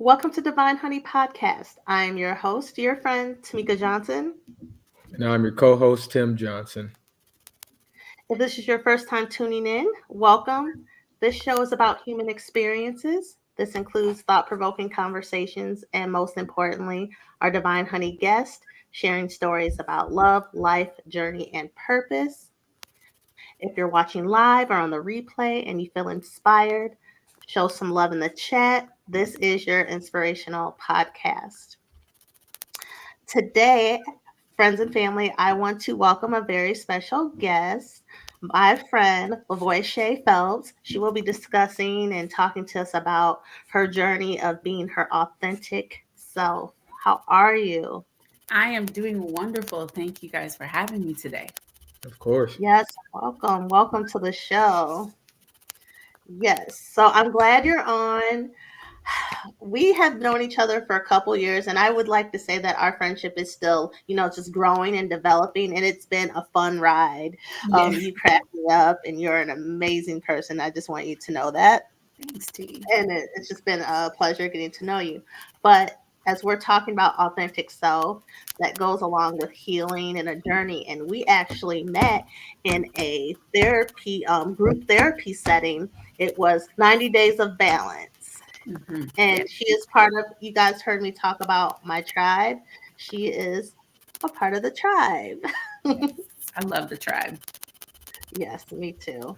Welcome to Divine Honey Podcast. I'm your host, your friend, Tamika Johnson. And I'm your co host, Tim Johnson. If this is your first time tuning in, welcome. This show is about human experiences. This includes thought provoking conversations and, most importantly, our Divine Honey guest sharing stories about love, life, journey, and purpose. If you're watching live or on the replay and you feel inspired, show some love in the chat. This is your inspirational podcast. Today, friends and family, I want to welcome a very special guest, my friend Lavoyche Phelps. She will be discussing and talking to us about her journey of being her authentic self. How are you? I am doing wonderful. Thank you guys for having me today. Of course. Yes, welcome. Welcome to the show. Yes, so I'm glad you're on. We have known each other for a couple years, and I would like to say that our friendship is still, just growing and developing, and it's been a fun ride. Yes. You crack me up, and you're an amazing person. I just want you to know that, Thanks, T. and it's just been a pleasure getting to know you. But as we're talking about authentic self, that goes along with healing and a journey, and we actually met in a therapy group therapy setting. It was 90 days of balance. Yeah. And she is part of, you guys heard me talk about my tribe. She is a part of the tribe. Yes. I love the tribe. Yes, me too.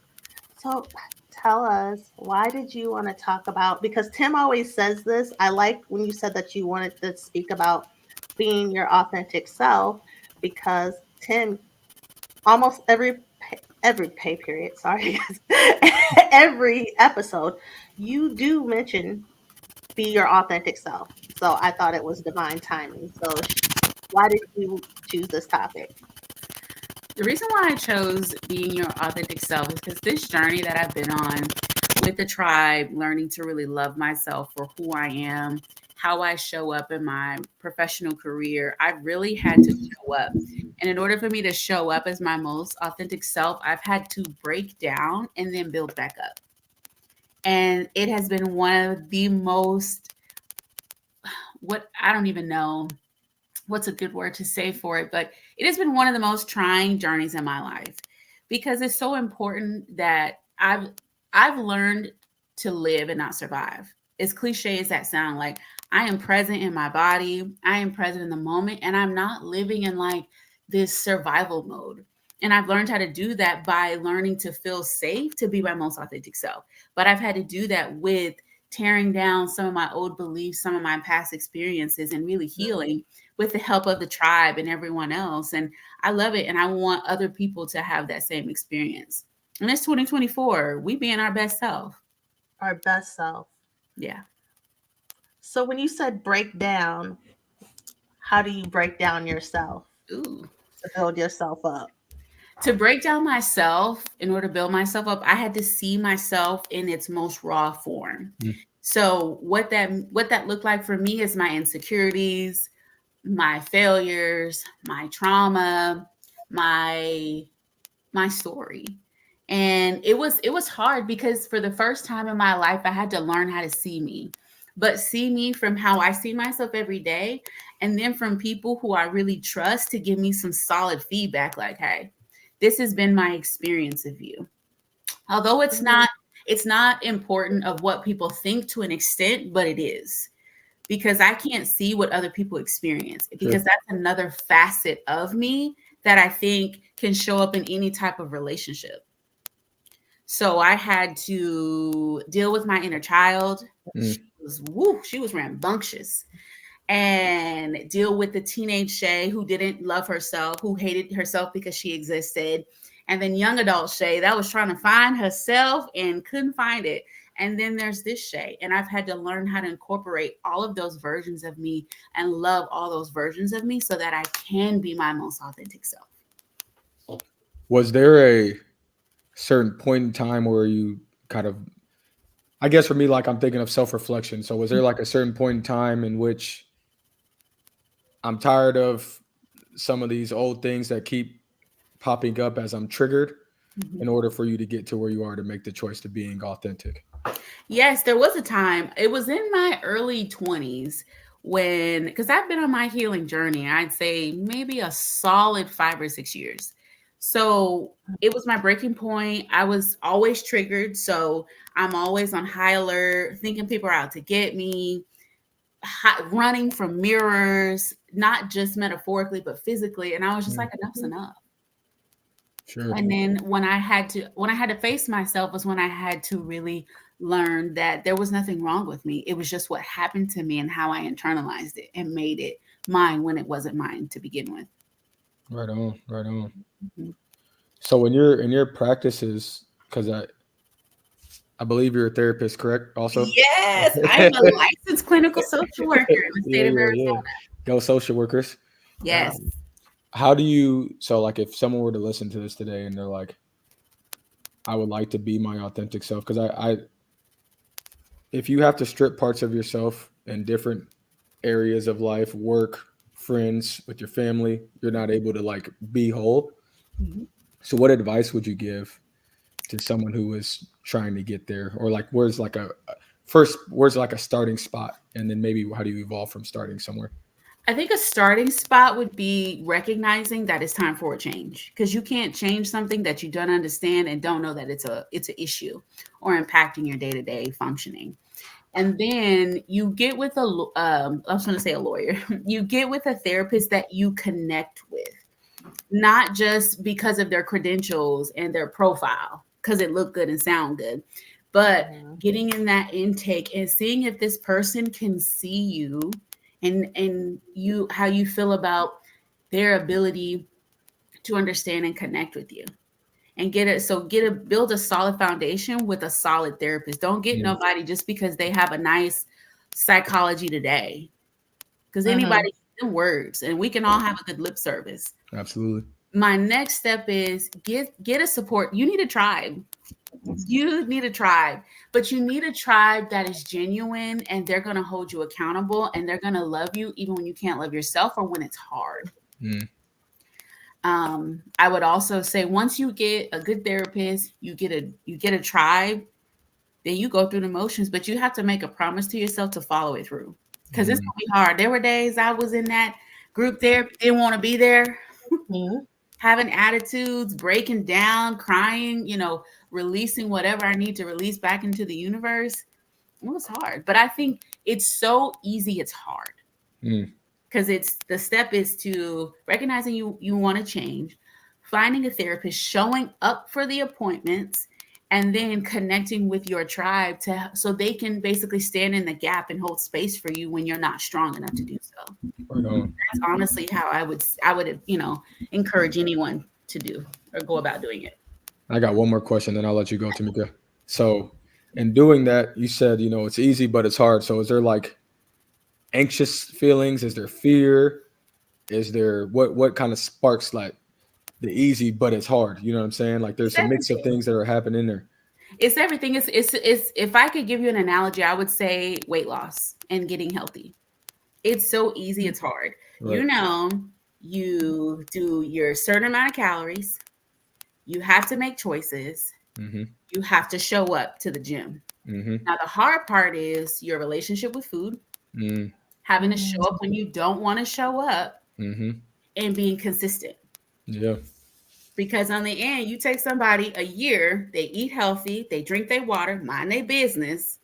So tell us, why did you want to talk about, because Tim always says this. I like when you said that you wanted to speak about being your authentic self, because Tim, almost every pay period, sorry, every episode, you do mention be your authentic self. So I thought it was divine timing. So why did you choose this topic? The reason why I chose being your authentic self is because this journey that I've been on with the tribe, learning to really love myself for who I am, how I show up in my professional career, I really had to show up. And in order for me to show up as my most authentic self, I've had to break down and then build back up. And it has been one of the most, what I don't even know what's a good word to say for it, but it has been one of the most trying journeys in my life because it's so important that I've learned to live and not survive. As cliche as that sound, like I am present in my body, I am present in the moment, and I'm not living in like this survival mode. And I've learned how to do that by learning to feel safe to be my most authentic self. But I've had to do that with tearing down some of my old beliefs, some of my past experiences, and really healing with the help of the tribe and everyone else. And I love it. And I want other people to have that same experience. And it's 2024. We being our best self. Our best self. Yeah. So when you said break down, how do you break down yourself Ooh. to build yourself up? To break down myself, in order to build myself up, I had to see myself in its most raw form. Mm. So what that looked like for me is my insecurities, my failures, my trauma, my my story. And it was hard because for the first time in my life I had to learn how to see me. But see me from how I see myself every day, and then from people who I really trust to give me some solid feedback like, "Hey, this has been my experience of you." Although it's not important of what people think to an extent, but it is, because I can't see what other people experience, Sure. because that's another facet of me that I think can show up in any type of relationship. So I had to deal with my inner child. Mm. She was rambunctious. And deal with the teenage Shay who didn't love herself, who hated herself because she existed. And then young adult Shay that was trying to find herself and couldn't find it. And then there's this Shay. And I've had to learn how to incorporate all of those versions of me and love all those versions of me so that I can be my most authentic self. Was there a certain point in time where you kind of, I guess for me, like I'm thinking of self reflection. So was there like a certain point in time in which I'm tired of some of these old things that keep popping up as I'm triggered Mhm. in order for you to get to where you are to make the choice to being authentic? Yes, there was a time. It was in my early 20s when, because I've been on my healing journey, I'd say maybe a solid 5 or 6 years. So it was my breaking point. I was always triggered. So I'm always on high alert, thinking people are out to get me, running from mirrors, not just metaphorically, but physically. And I was just Mm, like, enough's enough. sure. And then when I had to face myself was when I had to really learn that there was nothing wrong with me. It was just what happened to me and how I internalized it and made it mine when it wasn't mine to begin with. Right on. Right on. Mhm. So in your practices, because I believe you're a therapist, correct? Also. Yes, I'm a licensed clinical social worker in the Yeah, state of yeah, yeah. Arizona. Go social workers. Yes. Um, how do you, so like if someone were to listen to this today and they're like, I would like to be my authentic self, because if you have to strip parts of yourself in different areas of life, work, friends, with your family, you're not able to like be whole. Mhm. So what advice would you give to someone who is trying to get there, or like where's like a starting spot, and then maybe how do you evolve from starting somewhere? I think a starting spot would be recognizing that it's time for a change because you can't change something that you don't understand and don't know that it's an issue or impacting your day-to-day functioning. And then you get with I was going to say a lawyer. You get with a therapist that you connect with, not just because of their credentials and their profile, because it looked good and sound good, but Mhm. getting in that intake and seeing if this person can see you and you how you feel about their ability to understand and connect with you and get a build a solid foundation with a solid therapist. Don't get Mm, nobody just because they have a nice psychology today, because Mhm. anybody can words and we can all have a good lip service. absolutely. My next step is get a support. You need a tribe. You need a tribe, but you need a tribe that is genuine and they're going to hold you accountable and they're going to love you even when you can't love yourself or when it's hard. Mm, I would also say once you get a good therapist, you get a tribe, then you go through the motions, but you have to make a promise to yourself to follow it through because it's mm, gonna be hard. There were days I was in that group therapy, didn't want to be there, Mhm. having attitudes, breaking down, crying, releasing whatever I need to release back into the universe. It was hard, but I think it's so easy. It's hard mm, because it's the step is to recognizing you want to change, finding a therapist, showing up for the appointments, and then connecting with your tribe to so they can basically stand in the gap and hold space for you when you're not strong enough to do so. right on. That's honestly how I would encourage anyone to do or go about doing it. I got one more question, then I'll let you go, Tamika. So, in doing that, you said, it's easy, but it's hard. So, is there like anxious feelings? Is there fear? Is there what kind of sparks like the easy, but it's hard? You know what I'm saying? Like, It's there's a mix of everything. things that are happening there. It's everything. It's if I could give you an analogy, I would say weight loss and getting healthy. It's so easy, it's hard. You Right. know, you do your certain amount of calories, you have to make choices, Mm-hmm. you have to show up to the gym. Mm-hmm. Now, the hard part is your relationship with food, Mm, having to show Mhm. up when you don't want to show up, mm-hmm. and being consistent. Yeah. Because on the end, you take somebody a year, they eat healthy, they drink their water, mind their business,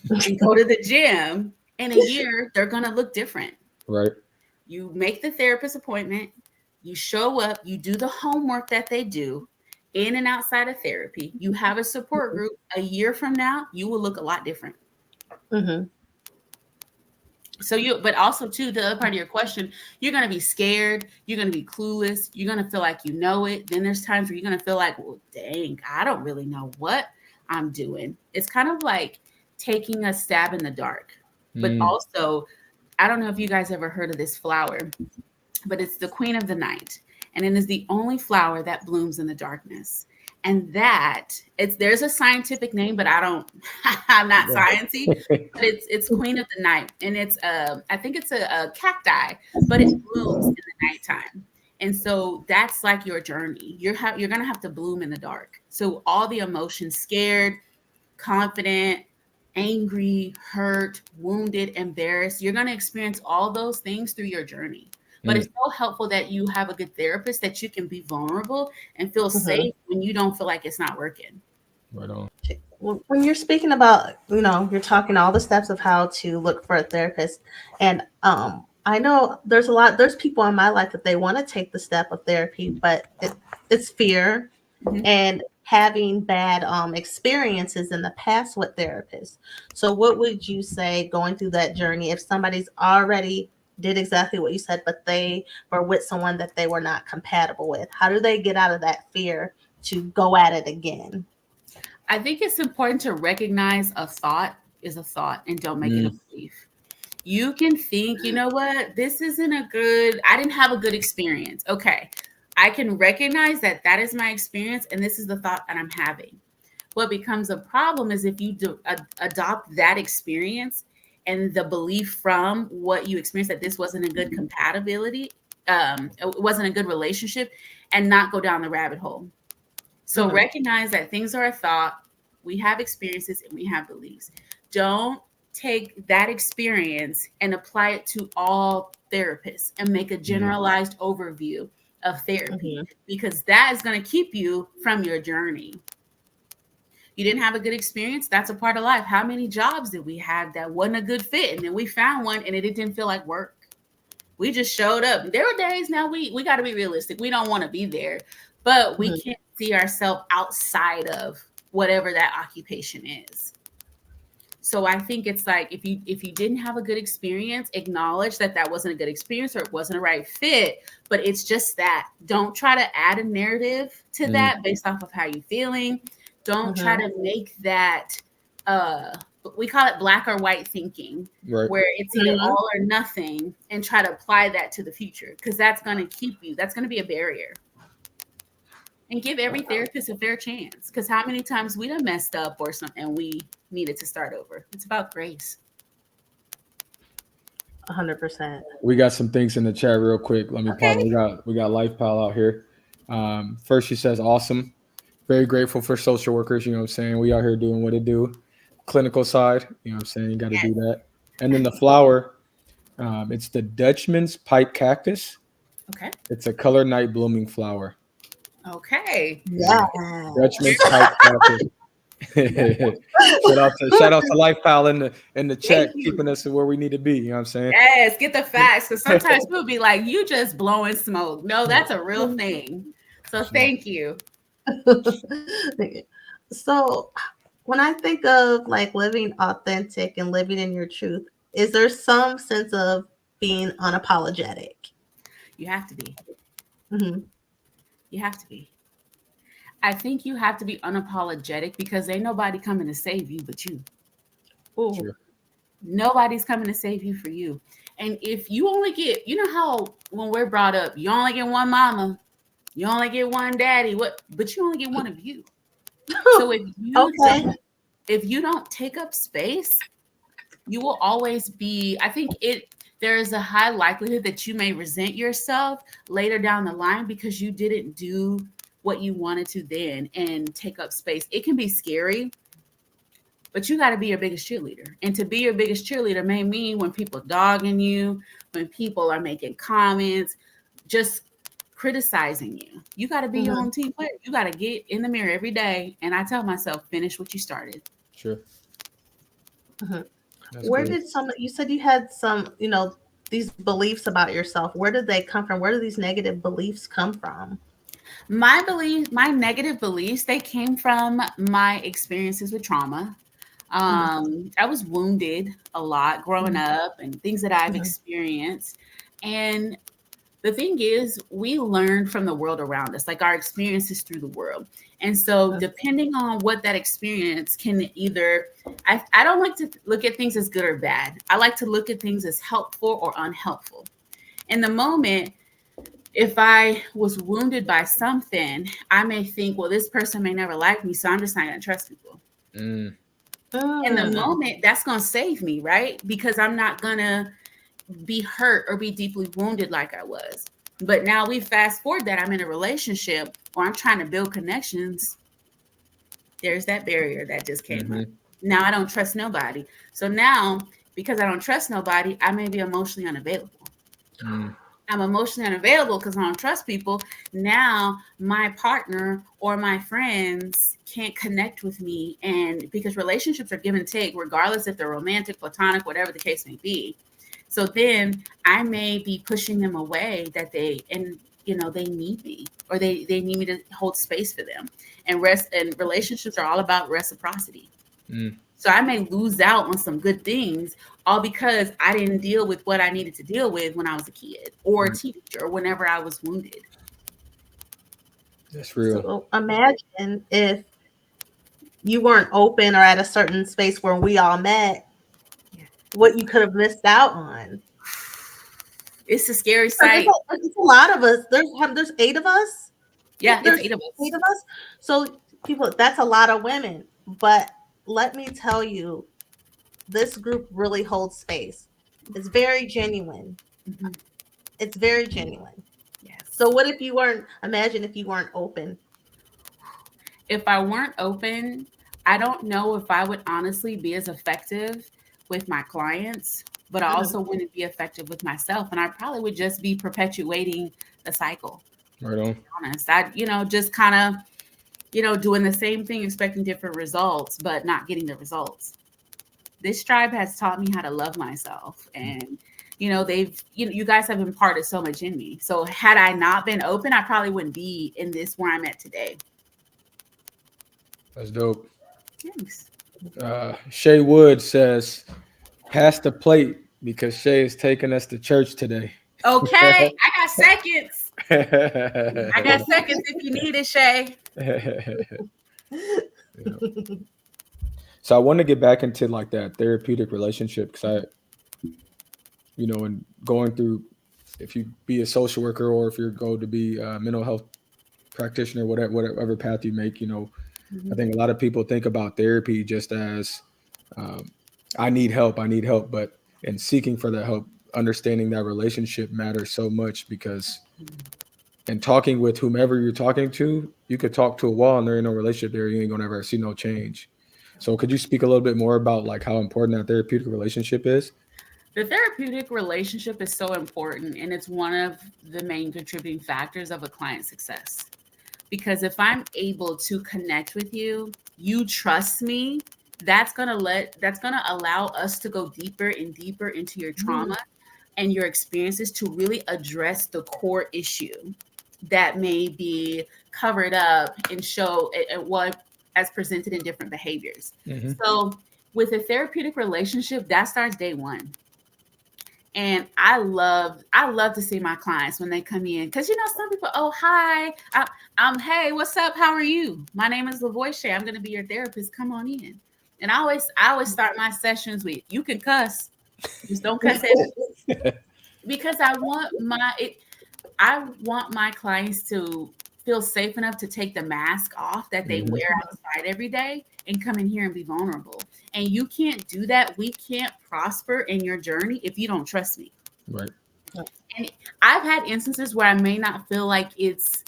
and go to the gym. In a year, they're going to look different. Right. You make the therapist appointment, you show up, you do the homework that they do in and outside of therapy. You have a support group. A year from now, you will look a lot different. Mhm. But also too, the other part of your question, you're going to be scared, you're going to be clueless, you're going to feel like you know it. Then there's times where you're going to feel like, well, dang, I don't really know what I'm doing. It's kind of like taking a stab in the dark. But Mm, also, I don't know if you guys ever heard of this flower, but it's the queen of the night, and it is the only flower that blooms in the darkness. And that it's there's a scientific name, but I don't I'm not yeah. sciencey, but it's queen of the night, and it's I think it's a cacti, but it blooms in the nighttime. And so that's like your journey. You're gonna have to bloom in the dark. So all the emotions, scared, confident, angry, hurt, wounded, embarrassed. You're going to experience all those things through your journey. But it's so helpful that you have a good therapist that you can be vulnerable and feel Mhm. safe when you don't feel like it's not working. Right on. When you're speaking about, you're talking all the steps of how to look for a therapist, and I know there's people in my life that they want to take the step of therapy, but it's fear Mhm. and having bad experiences in the past with therapists. So what would you say going through that journey if somebody's already did exactly what you said, but they were with someone that they were not compatible with? How do they get out of that fear to go at it again? I think it's important to recognize a thought is a thought and don't make it a belief. You can think, you know what, this isn't I didn't have a good experience. Okay. I can recognize that that is my experience and this is the thought that I'm having. What becomes a problem is if you adopt that experience and the belief from what you experienced that this wasn't a good compatibility, it wasn't a good relationship, and not go down the rabbit hole. So Mhm. recognize that things are a thought. We have experiences and we have beliefs. Don't take that experience and apply it to all therapists and make a generalized overview of therapy Mhm. because that is going to keep you from your journey. You didn't have a good experience. That's a part of life. How many jobs did we have that wasn't a good fit? And then we found one and it didn't feel like work. We just showed up. There were days now we got to be realistic. We don't want to be there, but we Mhm. can't see ourselves outside of whatever that occupation is. So I think it's like if you didn't have a good experience, acknowledge that that wasn't a good experience or it wasn't a right fit. But it's just that. Don't try to add a narrative to that based off of how you're feeling. Don't try Mhm. to make that uh we call it black or white thinking, Right. where it's either Mhm. all or nothing, and try to apply that to the future because that's going to keep you. That's going to be a barrier. And give every therapist a fair chance. Because how many times we done messed up or something and we needed to start over? It's about grace. 100%. We got some things in the chat real quick. Let me pop it. Okay. We got Life Pal out here. First, she says, "Awesome, very grateful for social workers." You know what I'm saying? We out here doing what it do. Clinical side, you know what I'm saying? You got to Yes. do that. And then the flower, it's the Dutchman's pipe cactus. Okay. It's a color night blooming flower. Okay. Yeah, Yes. Dutchman's pipe cactus. shout out to Life Pal in the Thank chat, you. keeping us where we need to be. You know what I'm saying? Yes, get the facts. Because sometimes people be like, you just blowing smoke. No, that's a real thing. So Sure. thank you. So, when I think of like living authentic and living in your truth, is there some sense of being unapologetic? You have to be. Hmm. You have to be. I think you have to be unapologetic because ain't nobody coming to save you but you. Oh. Sure. Nobody's coming to save you for you. And if you only get, you know how when we're brought up, you only get one mama, you only get one daddy, but you only get one of you. So Okay. if you don't take up space, you will always be, I think there is a high likelihood that you may resent yourself later down the line because you didn't do what you wanted to then and take up space. It can be scary, but you got to be your biggest cheerleader. And to be your biggest cheerleader may mean when people dogging you, when people are making comments, just criticizing you. You got to be your Hmm. own team player. You got to get in the mirror every day. And I tell myself, finish what you started. Sure. Hmm. That's Where great. did you said you had some, these beliefs about yourself. Where did they come from? Where do these negative beliefs come from? My negative beliefs, they came from my experiences with trauma. Hmm. I was wounded a lot growing Hmm. up and things that I've Hmm. experienced. And the thing is, we learn from the world around us, like our experiences through the world. And so, depending on what that experience can either, I don't like to look at things as good or bad. I like to look at things as helpful or unhelpful. In the moment, if I was wounded by something, I may think, well, this person may never like me, so I'm just not going to trust people. Mm, In the Mm. moment, that's going to save me, right? Because I'm not going to be hurt or be deeply wounded like I was. But now we fast forward that I'm in a relationship or I'm trying to build connections. There's that barrier that just came hmm up. Now I don't trust nobody. So now, because I don't trust nobody, I may be emotionally unavailable. Mm. I'm emotionally unavailable because I don't trust people. Now my partner or my friends can't connect with me. And because relationships are give and take, regardless if they're romantic, platonic, whatever the case may be. So then I may be pushing them away that they need me, or they need me to hold space for them. And relationships are all about reciprocity. Mm. So I may lose out on some good things all because I didn't deal with what I needed to deal with when I was a kid or a Right. teenager or whenever I was wounded. That's real. So imagine if you weren't open or at a certain space where we all met, Yeah. what you could have missed out on. It's a scary Because sight. there's a lot of us. There's 8 of us. Yeah, it's There's 8 of 8 us. of us. So people, that's a lot of women. But let me tell you, this group really holds space. It's very genuine. Mhm. It's very genuine. Yes. So what if you weren't? Imagine if you weren't open. If I weren't open, I don't know if I would honestly be as effective with my clients, but I Mhm. also wouldn't be effective with myself. And I probably would just be perpetuating the cycle. Right on. To be honest, just kind of, doing the same thing, expecting different results, but not getting the results. This tribe has taught me how to love myself. And, you guys have imparted so much in me. So had I not been open, I probably wouldn't be in this where I'm at today. That's dope. Thanks. Shay Wood says, "Pass the plate because Shay is taking us to church today." Okay, I got seconds. I got seconds if you need it, Shay. Yeah. So I want to get back into like that therapeutic relationship because and going through, if you be a social worker or if you're going to be a mental health practitioner, whatever path you make, I Mhm. think a lot of people think about therapy just as um, I need help, but in seeking for that help, understanding that relationship matters so much because in talking with whomever you're talking to, you could talk to a wall and there ain't no relationship there. You ain't gonna ever see no change. So could you speak a little bit more about like how important that therapeutic relationship is? The therapeutic relationship is so important, and it's one of the main contributing factors of a client's success. Because if I'm able to connect with you, you trust me, that's gonna allow us to go deeper and deeper into your trauma and your experiences to really address the core issue that may be covered up and show what as presented in different behaviors. Mm-hmm. So with a therapeutic relationship, that starts day one. And I love to see my clients when they come in, because some people, oh hi, I'm hey, what's up, how are you? My name is Lavoyche, I'm going to be your therapist, come on in. And I always start my sessions with, you can cuss, just don't cuss at me, because I want my clients to feel safe enough to take the mask off that they Mm-hmm. wear outside every day and come in here and be vulnerable. And you can't do that. We can't prosper in your journey if you don't trust me. Right. And I've had instances where I may not feel like it's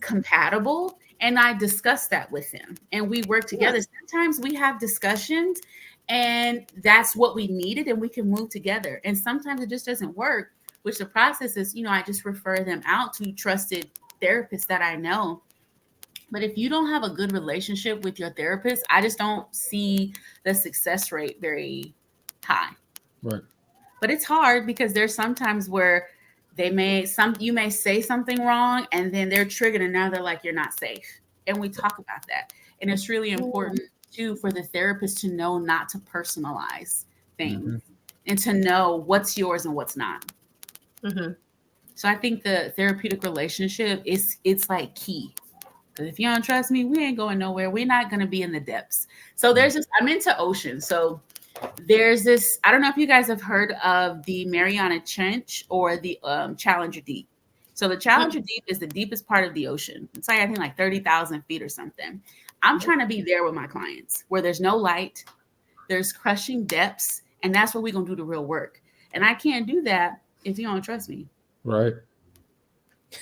compatible, and I discuss that with them and we work together. Yes. Sometimes we have discussions and that's what we needed and we can move together. And sometimes it just doesn't work, which the process is, I just refer them out to trusted therapists that I know. But if you don't have a good relationship with your therapist, I just don't see the success rate very high. Right. But it's hard because there's sometimes where you may say something wrong and then they're triggered and now they're like, you're not safe. And we talk about that. And it's really important too for the therapist to know not to personalize things Mm-hmm. and to know what's yours and what's not. Mm-hmm. So I think the therapeutic relationship it's like key. Because if you don't trust me, we ain't going nowhere. We're not going to be in the depths. So I'm into ocean. So there's this, I don't know if you guys have heard of the Mariana Trench or the Challenger Deep. So the Challenger Deep is the deepest part of the ocean. It's like, I think like 30,000 feet or something. I'm trying to be there with my clients where there's no light, there's crushing depths, and that's where we're going to do the real work. And I can't do that if you don't trust me. Right.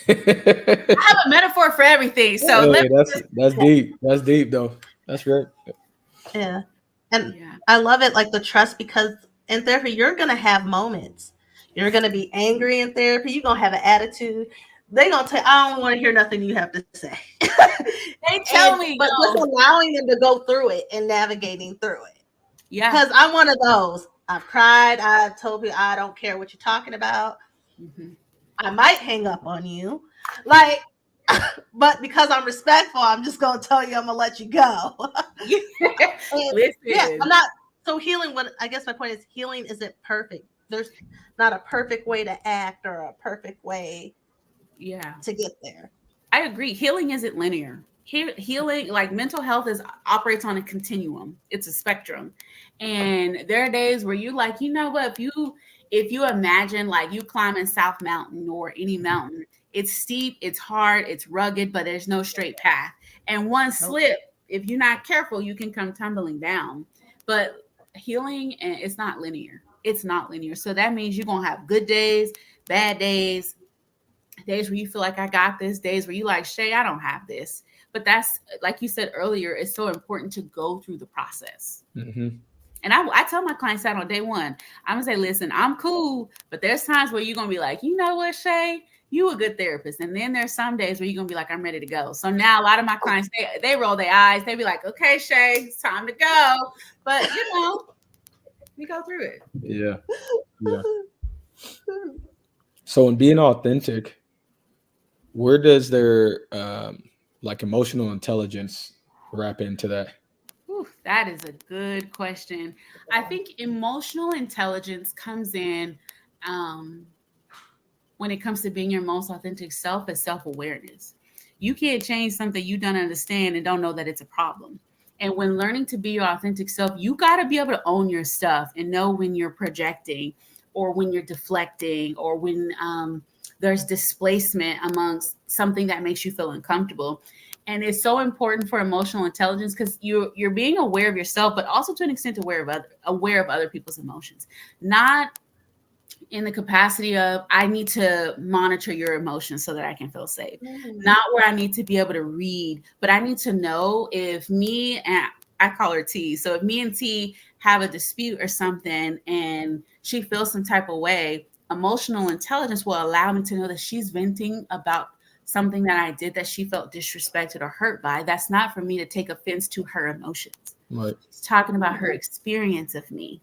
I have a metaphor for everything. So Hey, let me that's just, that's deep. That's deep though. That's right. Yeah. And Yeah. I love it, like the trust, because in therapy, you're going to have moments. You're going to be angry in therapy. You're going to have an attitude. They're going to tell, I don't want to hear nothing you have to say. They tell me, But just yo. allowing them to go through it and navigating through it. Yeah. Because I'm one of those. I've cried. I've told people I don't care what you're talking about. Mhm. I might hang up on you. Like, but because I'm respectful, I'm just going to tell you I'm going to let you go. And yeah, I'm Listen. not. So healing. What I guess my point is, healing isn't perfect. There's not a perfect way to act or a perfect way Yeah. to get there. I agree. Healing isn't linear. Healing, like mental health, is operates on a continuum. It's a spectrum, and there are days where you like, you know what? If you imagine like you climbing South Mountain or any mountain, it's steep, it's hard, it's rugged, but there's no straight path. And one Nope. slip, if you're not careful, you can come tumbling down. But healing, it's not linear. It's not linear. So that means you're gonna have good days, bad days where you feel like I got this, days where you like, Shay, I don't have this. But that's, like you said earlier, it's so important to go through the process. Mm-hmm. And I tell my clients that on day one. I'm gonna say, listen, I'm cool, but there's times where you're gonna be like, you know what, Shay, you a good therapist. And then there's some days where you're gonna be like, I'm ready to go. So now a lot of my clients, they roll their eyes, they be like, okay, Shay, it's time to go. But we go through it. Yeah. Yeah. So in being authentic, where does their like emotional intelligence wrap into that? Whew, that is a good question. I think emotional intelligence comes in um, when it comes to being your most authentic self as self awareness. You can't change something you don't understand and don't know that it's a problem. And when learning to be your authentic self, you got to be able to own your stuff and know when you're projecting or when you're deflecting or when there's displacement amongst something that makes you feel uncomfortable. And it's so important for emotional intelligence because you're being aware of yourself, but also to an extent aware of other people's emotions. Not in the capacity of I need to monitor your emotions so that I can feel safe. Not where I need to be able to read, but I need to know if me and I call her T. So if me and T have a dispute or something and she feels some type of way, emotional intelligence will allow me to know that she's venting about something that I did that she felt disrespected or hurt by. That's not for me to take offense to her emotions. Right. She's talking about her experience of me.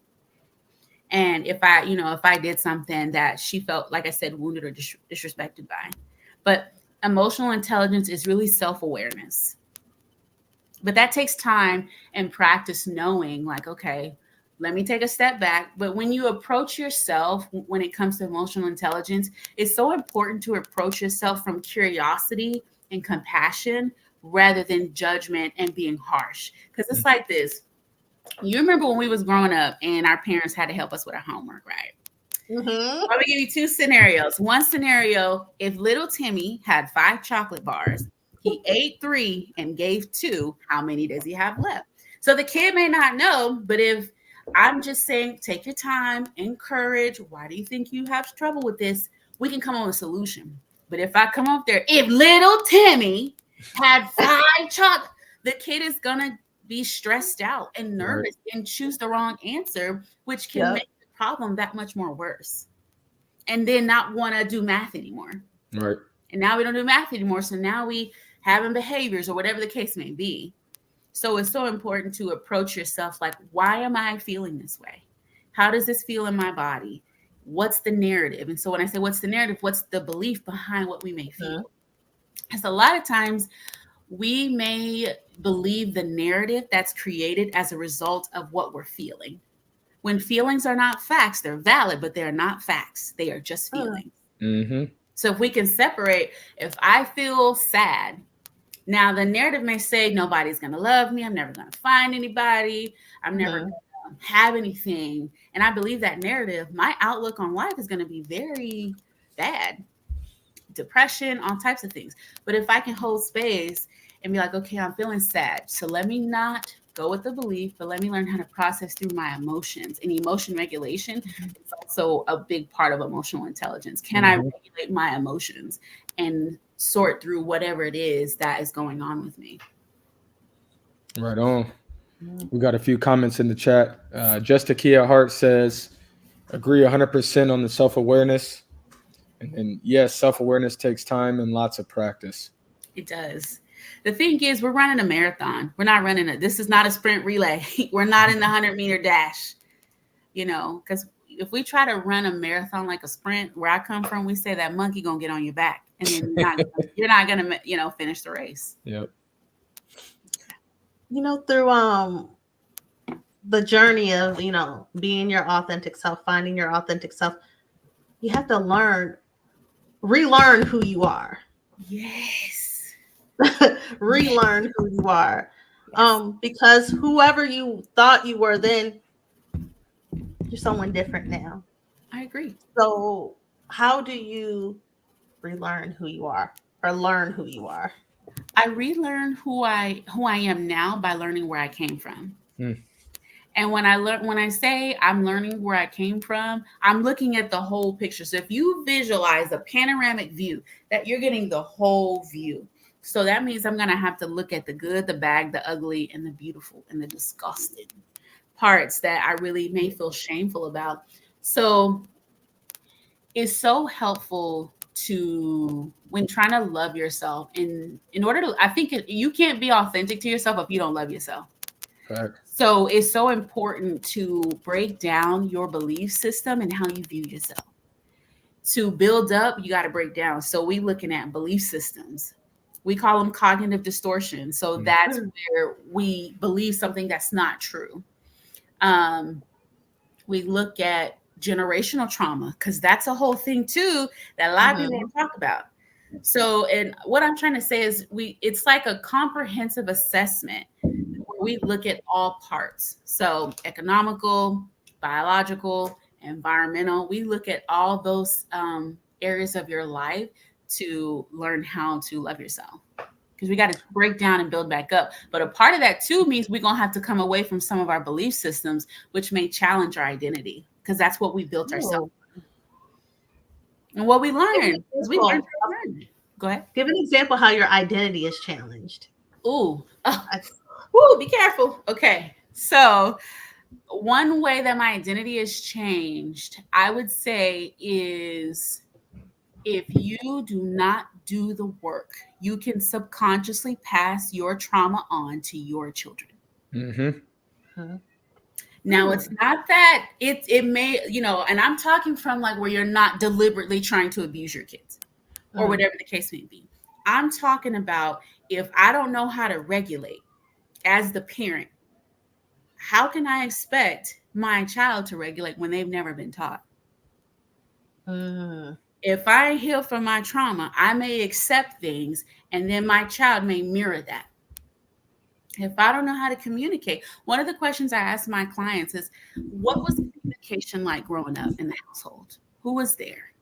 And if I did something that she felt, like I said, wounded or disrespected by. But emotional intelligence is really self-awareness. But that takes time and practice knowing, like, okay, let me take a step back. But when you approach yourself, when it comes to emotional intelligence, it's so important to approach yourself from curiosity and compassion rather than judgment and being harsh. Because it's like this. You remember when we was growing up and our parents had to help us with our homework, right? Mm-hmm. I'm gonna give you two scenarios. One scenario, if little Timmy had 5 chocolate bars, he ate 3 and gave 2, how many does he have left? So the kid may not know, but if I'm just saying, take your time, encourage, why do you think you have trouble with this? We can come up with a solution. But if I come up there, if little Timmy had 5 chocolate, the kid is gonna be stressed out and nervous and choose the wrong answer, which can make the problem that much more worse. And then not want to do math anymore. Right. And now we don't do math anymore. So now we having behaviors or whatever the case may be. So it's so important to approach yourself like, why am I feeling this way? How does this feel in my body? What's the narrative? And so when I say what's the narrative, what's the belief behind what we may feel? Because a lot of times we may believe the narrative that's created as a result of what we're feeling. When feelings are not facts, they're valid, but they're not facts. They are just feelings. Mm-hmm. So if we can separate, if I feel sad, now the narrative may say nobody's going to love me. I'm never going to find anybody. I'm never going to have anything. And I believe that narrative, my outlook on life is going to be very bad. Depression, all types of things. But if I can hold space and be like, okay, I'm feeling sad. So let me not go with the belief, but let me learn how to process through my emotions. And emotion regulation is also a big part of emotional intelligence. Can I regulate my emotions and sort through whatever it is that is going on with me? Right on. Mm. We got a few comments in the chat. Just Kia Hart says, agree 100% on the self-awareness. And then, yes, self-awareness takes time and lots of practice. It does. The thing is, we're running a marathon. We're not running this is not a sprint relay. We're not in the 100-meter dash, because if we try to run a marathon like a sprint, where I come from, we say that monkey gonna get on your back, and then you're not gonna finish the race. Yep. Through the journey of being your authentic self, finding your authentic self, you have to relearn who you are. Yes. Relearn who you are. Yes. Because whoever you thought you were then, you're someone different now. I agree. So how do you relearn who you are or learn who you are? I relearn who I am now by learning where I came from. And when I say I'm learning where I came from, I'm looking at the whole picture. So if you visualize a panoramic view, that you're getting the whole view. So that means I'm going to have to look at the good, the bad, the ugly, and the beautiful, and the disgusting parts that I really may feel shameful about. So it's so helpful to, when trying to love yourself, in order to, I think you can't be authentic to yourself if you don't love yourself. Right. So it's so important to break down your belief system and how you view yourself. To build up, you got to break down. So we looking at belief systems. We call them cognitive distortion. So that's where we believe something that's not true. We look at generational trauma, because that's a whole thing too that a lot of people don't talk about. So, and what I'm trying to say is it's like a comprehensive assessment where we look at all parts. So economical, biological, environmental, we look at all those areas of your life to learn how to love yourself. Because we got to break down and build back up. But a part of that too means we're going to have to come away from some of our belief systems, which may challenge our identity, because that's what we built ourselves. And what we learned is we learned. Go ahead. Give an example how your identity is challenged. Ooh, be careful. Okay. So one way that my identity is changed, I would say, is if you do not do the work, you can subconsciously pass your trauma on to your children. Now, it's not that it may, and I'm talking from like where you're not deliberately trying to abuse your kids or whatever the case may be. I'm talking about if I don't know how to regulate as the parent, how can I expect my child to regulate when they've never been taught? If I heal from my trauma, I may accept things, and then my child may mirror that. If I don't know how to communicate, one of the questions I ask my clients is, what was communication like growing up in the household? Who was there?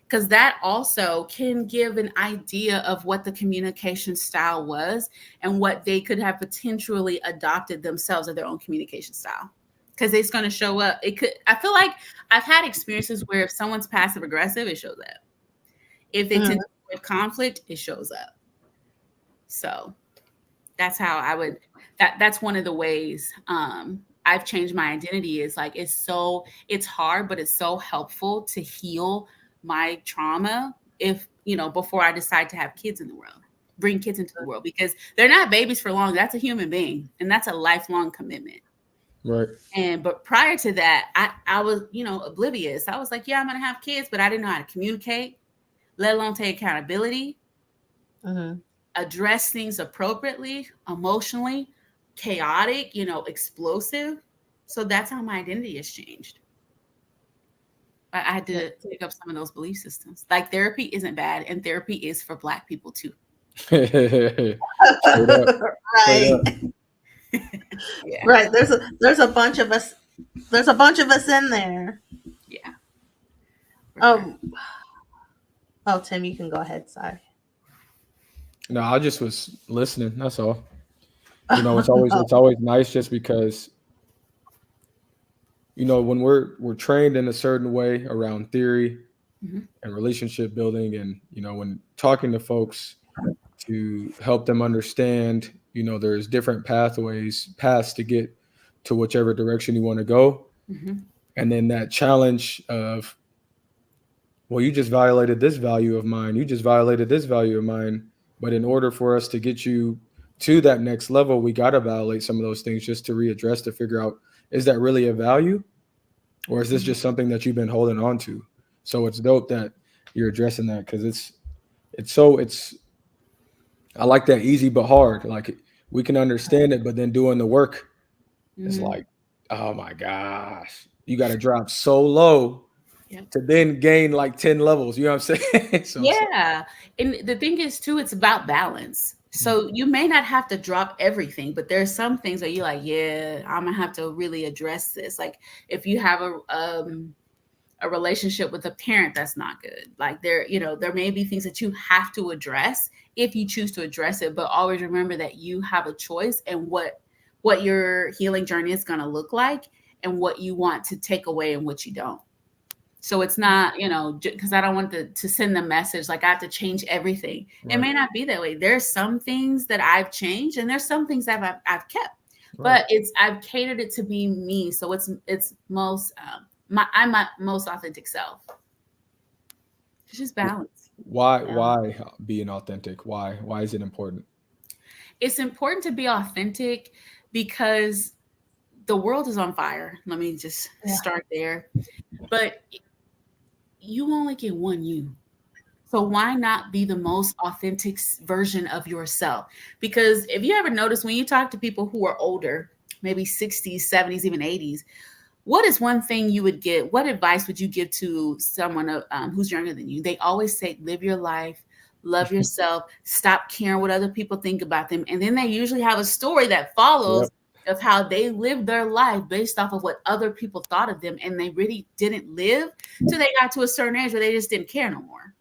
Because that also can give an idea of what the communication style was and what they could have potentially adopted themselves or their own communication style. Because it's going to show up. I feel like I've had experiences where if someone's passive aggressive, it shows up. If they tend to avoid conflict, it shows up. So that's how I would, that's one of the ways I've changed my identity. Is like, it's hard, but it's so helpful to heal my trauma before I decide to have kids in the world, bring kids into the world, because they're not babies for long. That's a human being, and that's a lifelong commitment. Right. But prior to that, I was, oblivious. I was like, yeah, I'm going to have kids, but I didn't know how to communicate, let alone take accountability, address things appropriately, emotionally, chaotic, explosive. So that's how my identity has changed. I had to pick up some of those belief systems. Like, therapy isn't bad, and therapy is for Black people too. Right. Yeah. Right. There's a bunch of us. There's a bunch of us in there. Yeah. Oh, Tim, you can go ahead. Sorry. No, I just was listening. That's all. It's always nice, just because, when we're trained in a certain way around theory and relationship building, and when talking to folks to help them understand there's different paths to get to whichever direction you want to go. Mhm. And then that challenge of, well, you just violated this value of mine. You just violated this value of mine. But in order for us to get you to that next level, we got to violate some of those things just to readdress, to figure out, is that really a value? Or is this just something that you've been holding on to? So it's dope that you're addressing that, because it's I like that easy but hard. Like, we can understand it, but then doing the work is Mhm. like, oh my gosh, you got to drop so low Yep. to then gain like 10 levels. You know what I'm saying? So it's like, Yeah. And the thing is too, it's about balance. So you may not have to drop everything, but there's some things that you're like, yeah, I'm gonna have to really address this. Like if you have a relationship with a parent that's not good, like there may be things that you have to address if you choose to address it, but always remember that you have a choice and what your healing journey is gonna look like and what you want to take away and what you don't. So it's not, because I don't want to send the message like I have to change everything. It right, may not be that way. There's some things that I've changed, and there's some things that I've kept. right. But I've catered it to be me. So it's most I'm my most authentic self. It's just balance. Why being authentic? Why is it important? It's important to be authentic because the world is on fire. Let me just Yeah. start there. But you only get one you. So why not be the most authentic version of yourself? Because if you ever notice when you talk to people who are older, maybe 60s, 70s, even 80s, what is one thing you would get? What advice would you give to someone who's younger than you? They always say, live your life, love yourself, stop caring what other people think about them. And then they usually have a story that follows Yep. of how they lived their life based off of what other people thought of them. And they really didn't live till they got to a certain age where they just didn't care no more.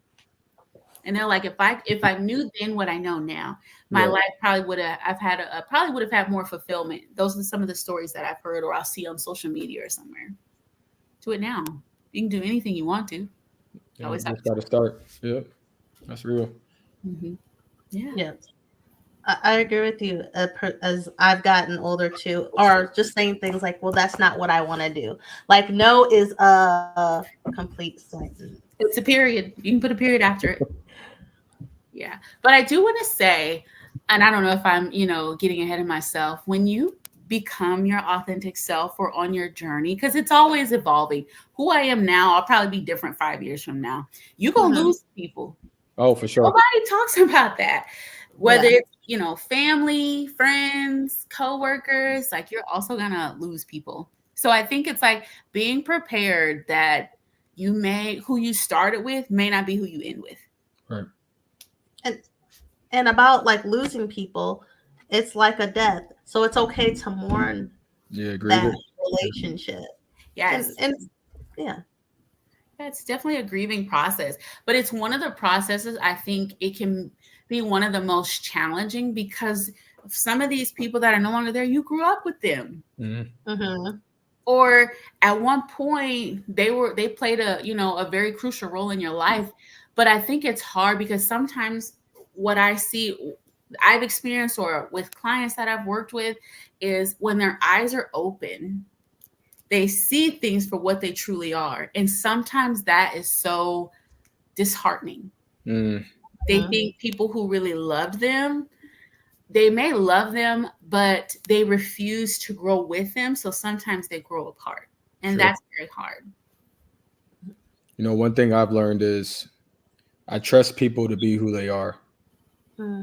And they're like, if I knew then what I know now, my Right. life probably would have probably would have had more fulfillment. Those are some of the stories that I've heard or I'll see on social media or somewhere. Do it now. You can do anything you want to. Yeah, Always have just got to start. Yep. That's real. Mm-hmm. Yeah. Yeah. I agree with you. As I've gotten older too, or just saying things like, "Well, that's not what I want to do." Like, no is a complete sentence. It's a period. You can put a period after it. Yeah. But I do want to say, and I don't know if I'm, getting ahead of myself, when you become your authentic self or on your journey, because it's always evolving. Who I am now, I'll probably be different 5 years from now. You're going to Mhm. lose people. Oh, for sure. Nobody talks about that. Whether Yeah. it's, family, friends, coworkers, like you're also going to lose people. So I think it's like being prepared that who you started with may not be who you end with. Right. And about like losing people, it's like a death. So it's okay to mourn Yeah, grieve that it. relationship. Yes. And yeah. It's definitely a grieving process, but it's one of the processes I think it can be one of the most challenging because some of these people that are no longer there, you grew up with them. Mhm. Mm-hmm. Or at one point they played a very crucial role in your life. But I think it's hard because sometimes what I've experienced or with clients that I've worked with is when their eyes are open, they see things for what they truly are. And sometimes that is so disheartening. Mm. They think people who really loved them, they may love them, but they refuse to grow with them. So sometimes they grow apart. And Sure. that's very hard. One thing I've learned is I trust people to be who they are. Mm-hmm.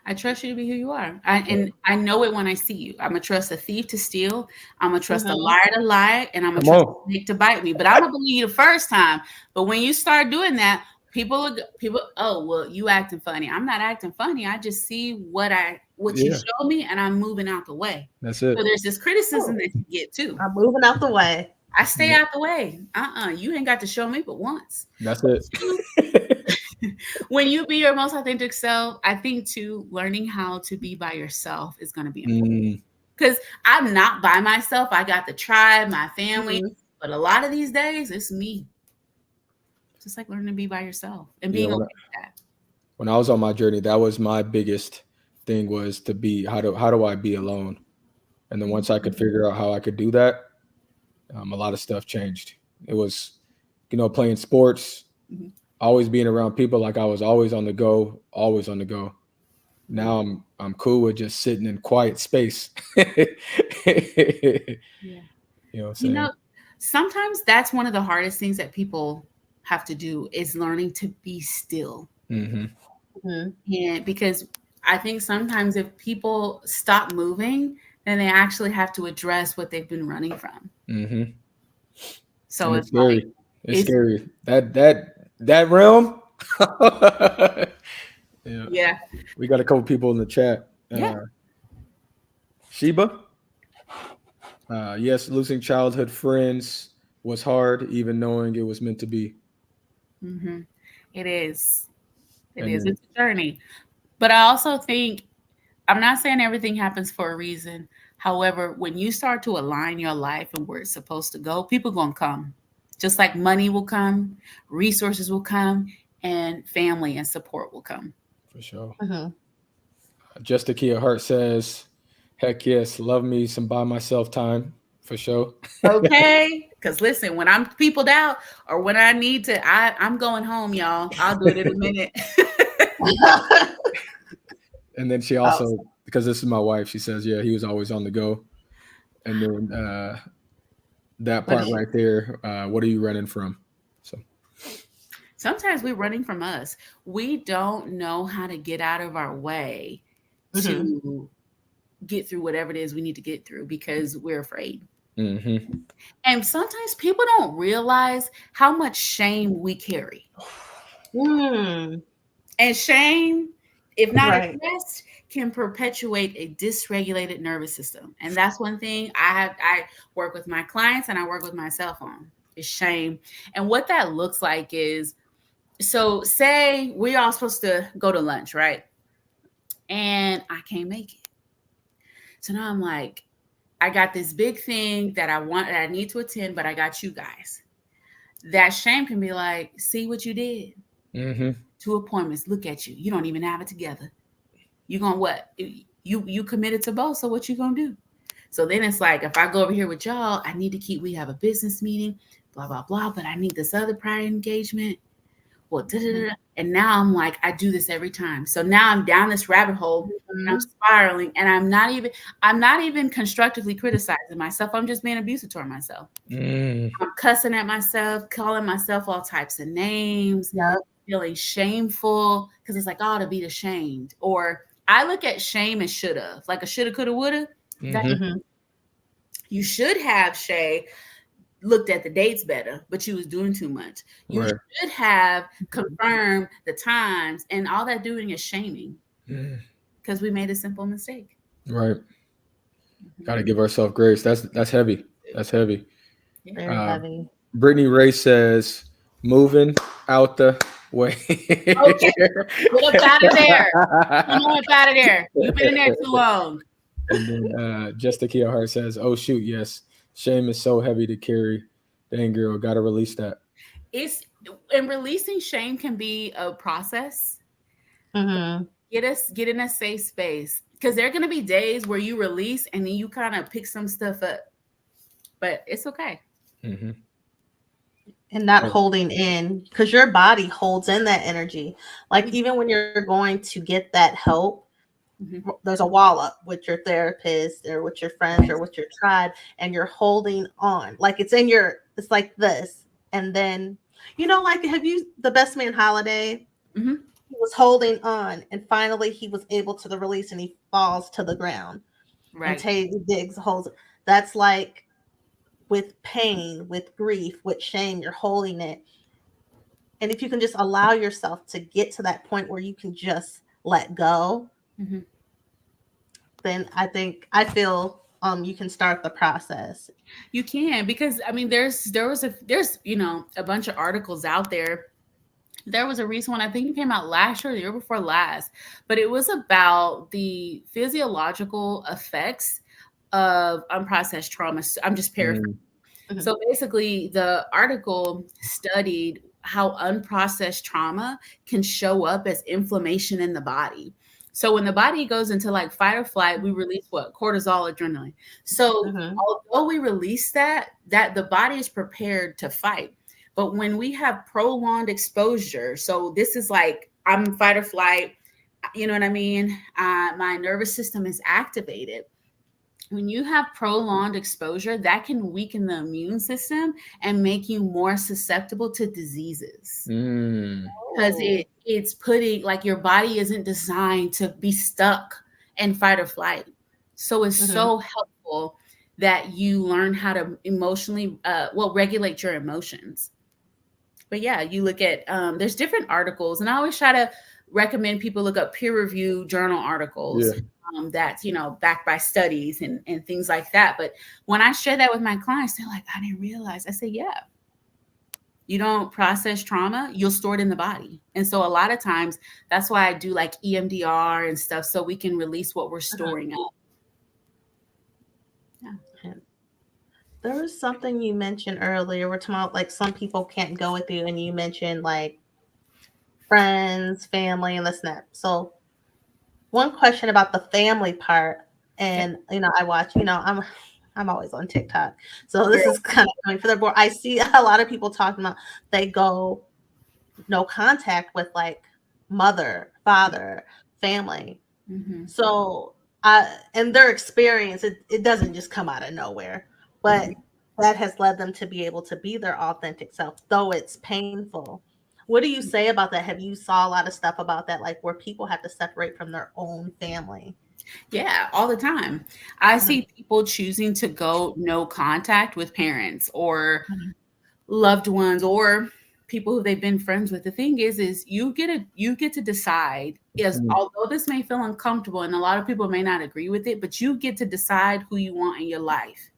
I trust you to be who you are. And I know it when I see you. I'm going to trust a thief to steal. I'm going to trust a liar to lie. And I'm going Come to trust a on. snake to bite me. But I'm going to believe you the first time. But when you start doing that, people, oh, well, you acting funny. I'm not acting funny. I just see what you Yeah, show me and I'm moving out the way. that's So it. there's this criticism that you get too. I'm moving out the way. I stay Yeah, out the way. You ain't got to show me but once. that's it. When you be your most authentic self, I think too, learning how to be by yourself is going to be important. Mm. Because I'm not by myself. I got the tribe, my family, Mhm. but a lot of these days it's me. Just like learning to be by yourself and Yeah, being okay with that. when I was on my journey, that was my biggest thing was to be how do I be alone? And then once I could Mhm. figure out how I could do that, a lot of stuff changed. It was, playing sports, Mhm. always being around people. Like I was always on the go, always on the go. Now I'm cool with just sitting in quiet space. Yeah. You know what I'm You saying? know, sometimes that's one of the hardest things that people have to do is learning to be still. Hmm. Mhm. And because I think sometimes if people stop moving, then they actually have to address what they've been running from. Hmm. So And it's it's like, scary. It's it's, scary. That realm. Yeah. yeah, We got a couple people in the chat. yeah. Sheba. Yes, losing childhood friends was hard, even knowing it was meant to be. Hmm. It is. It And is. then It's a journey. But I also think, I'm not saying everything happens for a reason. However, when you start to align your life and where it's supposed to go, people going to come. Just like money will come, resources will come, and family and support will come. for sure. Mhm. Just Akia Hart says, heck yes, love me some by myself time for sure. Okay? Because listen, when I'm peopled out or when I need to, I'm going home, y'all. I'll do it in a minute. And then she Oh, also, because this is my wife, she says, yeah, he was always on the go. And then that what part is she? right there, what are you running from? So, Sometimes we're running from us. We don't know how to get out of our way Mhm. to get through whatever it is we need to get through because we're afraid. mm-hmm. And sometimes people don't realize how much shame we carry. Mm. And shame, if not Right. addressed, can perpetuate a dysregulated nervous system. And that's one thing I work with my clients and I work with myself on is shame. And what that looks like is, so say we all supposed to go to lunch, right? And I can't make it. So now I'm like, I got this big thing that I need to attend, but I got you guys. That shame can be like, see what you did. Mm-hmm. 2 appointments. Look at you. You don't even have it together. You gonna what? You committed to both. So what you gonna do? So then it's like, if I go over here with y'all, I need to keep. We have a business meeting, blah blah blah. But I need this other prior engagement. Well, da, da, da, da. And now I'm like, I do this every time. So now I'm down this rabbit hole and I'm Mhm. spiraling, and I'm not even constructively criticizing myself. I'm just being abusive toward myself. Mm. I'm cussing at myself, calling myself all types of names, Yep. feeling shameful because it's like, oh, to be ashamed. Or I look at shame as should have, like a shoulda, coulda, woulda. That Mm-hmm. Mhm. you should have, Shay, looked at the dates better, but you was doing too much. You Right. should have Mhm. confirmed the times, and all that doing is shaming Mm. because we made a simple mistake. Right. Mhm. Got to give ourselves grace. That's heavy. That's heavy. Yeah. Very Uh, heavy. Brittany Ray says, moving out the way. Okay, get up out of there. Come on up out of there. You've been in there too long. And then Just Akia Hart says, oh, shoot, yes. Shame is so heavy to carry. Dang, girl, got to release that. It's and releasing shame can be a process. Mhm. Get in a safe space because there are going to be days where you release and then you kind of pick some stuff up, but it's okay. Mm-hmm. And not Oh, holding in, because your body holds in that energy. Like even when you're going to get that help, Mhm. there's a wall up with your therapist or with your friends or Yes. with your tribe, and you're holding on. Like it's like this. And then, like, have you, the Best Man Holiday? Hmm. He was holding on, and finally he was able to the release, and he falls to the ground. And Right. Tay Diggs holds. That's like with pain, with grief, with shame, you're holding it. And if you can just allow yourself to get to that point where you can just let go, Hmm. then I feel you can start the process. You can, because I mean, there's a bunch of articles out there. There was a recent one, I think it came out last year, or the year before last, but it was about the physiological effects of unprocessed trauma. I'm just paraphrasing. mm, Mhm. So basically, the article studied how unprocessed trauma can show up as inflammation in the body. So when the body goes into like fight or flight, we release what? Cortisol, adrenaline. So Mm-hmm. although we release that the body is prepared to fight. But when we have prolonged exposure, so this is like I'm fight or flight, you know what I mean? My nervous system is activated. When you have prolonged exposure, that can weaken the immune system and make you more susceptible to diseases Mm. because Oh. it's putting like your body isn't designed to be stuck in fight or flight. So it's Mm-hmm. so helpful that you learn how to emotionally regulate your emotions. But yeah, you look at there's different articles, and I always try to recommend people look up peer review journal articles Yeah. that's backed by studies and things like that. But when I share that with my clients, they're like, I didn't realize. I say, yeah, you don't process trauma, you'll store it in the body. And so a lot of times that's why I do like EMDR and stuff so we can release what we're storing up. Yeah. There was something you mentioned earlier. We're talking about like some people can't go with you, and you mentioned like friends, family, and this and that. So one question about the family part, Okay. and I watch, I'm always on TikTok. So this Girl. is kind of coming for the board. I see a lot of people talking about they go no contact with like mother, father, family. Mm-hmm. So and their experience, it doesn't just come out of nowhere, but that has led them to be able to be their authentic self, though it's painful. What do you say about that? Have you saw a lot of stuff about that, like where people have to separate from their own family? Yeah, all the time. I Mhm, see people choosing to go no contact with parents or mhm, loved ones or people who they've been friends with. The thing is you get to decide is Mm. although this may feel uncomfortable and a lot of people may not agree with it, but you get to decide who you want in your life.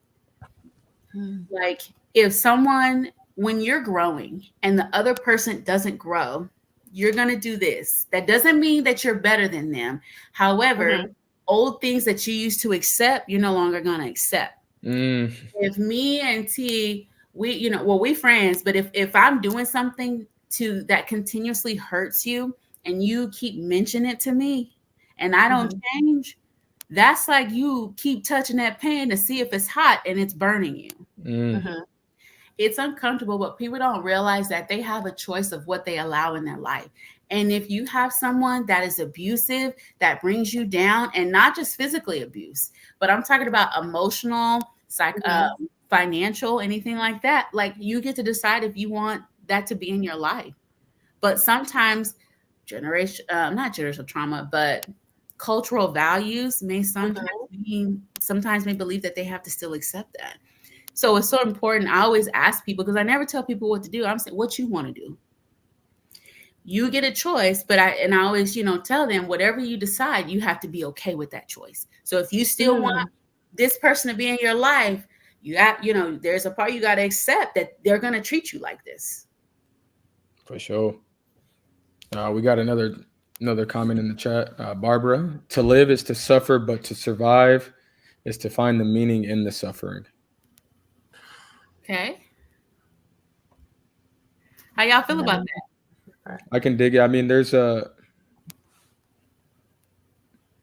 mhm, Like if someone when you're growing and the other person doesn't grow, you're going to do this. That doesn't mean that you're better than them. However, mhm, old things that you used to accept, you're no longer going to accept. Mm. If me and T, we friends, but if I'm doing something to that continuously hurts you and you keep mentioning it to me and I don't mhm, change, that's like you keep touching that pan to see if it's hot and it's burning you. Mm. mhm, It's uncomfortable, but people don't realize that they have a choice of what they allow in their life. And if you have someone that is abusive, that brings you down, and not just physically abuse, but I'm talking about emotional, mhm, financial, anything like that, like you get to decide if you want that to be in your life. But sometimes not generational trauma, but cultural values may mhm, sometimes may believe that they have to still accept that. So it's so important. I always ask people because I never tell people what to do. I'm saying what you want to do. You get a choice, but I always, tell them whatever you decide, you have to be okay with that choice. So if you still want mhm. this person to be in your life, there's a part you got to accept that they're going to treat you like this. For sure. We got another comment in the chat. Barbara, to live is to suffer, but to survive is to find the meaning in the suffering. Okay. How y'all feel about Never- that? I can dig it. I mean,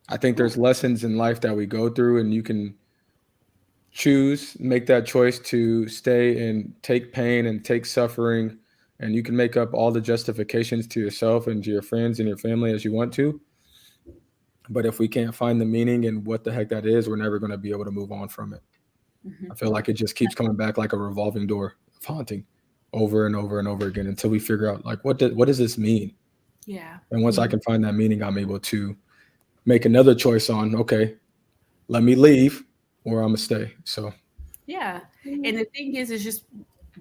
I think there's lessons in life that we go through, and you can make that choice to stay and take pain and take suffering, and you can make up all the justifications to yourself and to your friends and your family as you want to. But if we can't find the meaning in what the heck that is, we're never going to be able to move on from it. Mhm. I feel like it just keeps coming back like a revolving door of haunting over and over and over again until we figure out like what does this mean? Yeah. And once I Mhm. can find that meaning, I'm able to make another choice on, okay, let me leave or I'm gonna stay. So Yeah. Mhm. And the thing is just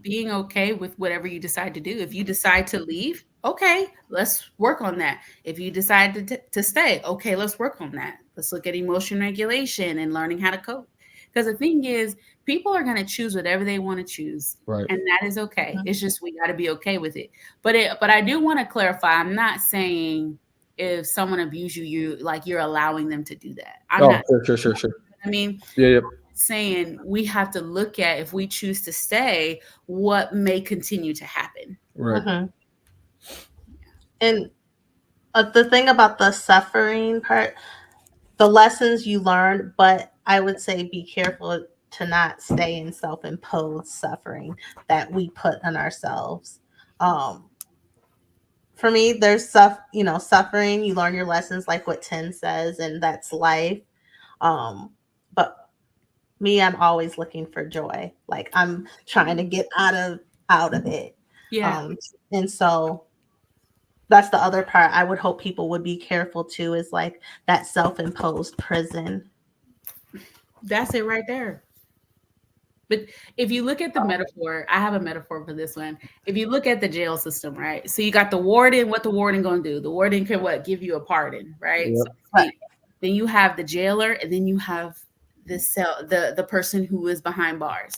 being okay with whatever you decide to do. If you decide to leave, okay, let's work on that. If you decide to stay, okay, let's work on that. Let's look at emotion regulation and learning how to cope. Because the thing is, people are going to choose whatever they want to choose. right. And that is okay. Mhm. It's just we got to be okay with it. But I do want to clarify, I'm not saying if someone abuse you, like you're allowing them to do that. I'm Oh, not. sure. I mean, Yeah, yeah. saying we have to look at if we choose to stay, what may continue to happen. Right. Mhm. And The thing about the suffering part, the lessons you learn, but I would say be careful to not stay in self-imposed suffering that we put on ourselves. Um, for me, there's suffering. You learn your lessons, like what Tim says, and that's life. But me, I'm always looking for joy. Like I'm trying to get out of it. Yeah. Um, and so that's the other part I would hope people would be careful too, is like that self-imposed prison. That's it right there. But if you look at the metaphor, I have a metaphor for this one. If you look at the jail system, right? So you got the warden. What the warden gonna do? The warden can what? Give you a pardon, right? So Yep. to speak. Then you have the jailer, and then you have the cell, the person who is behind bars.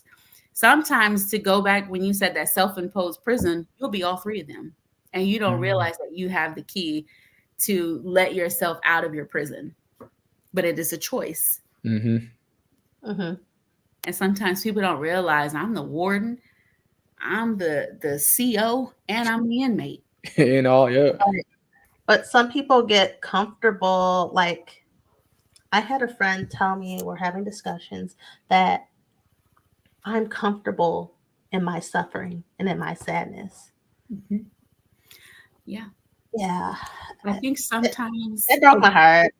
Sometimes to go back when you said that self-imposed prison, you'll be all three of them, and you don't Mhm. realize that you have the key to let yourself out of your prison. But it is a choice. Mhm. Hmm. And sometimes people don't realize I'm the warden, I'm the CO, and I'm the inmate. And all, yeah. But some people get comfortable. Like I had a friend tell me, we're having discussions, that I'm comfortable in my suffering and in my sadness. Mhm. Yeah. Yeah, I think it, sometimes, it broke my heart.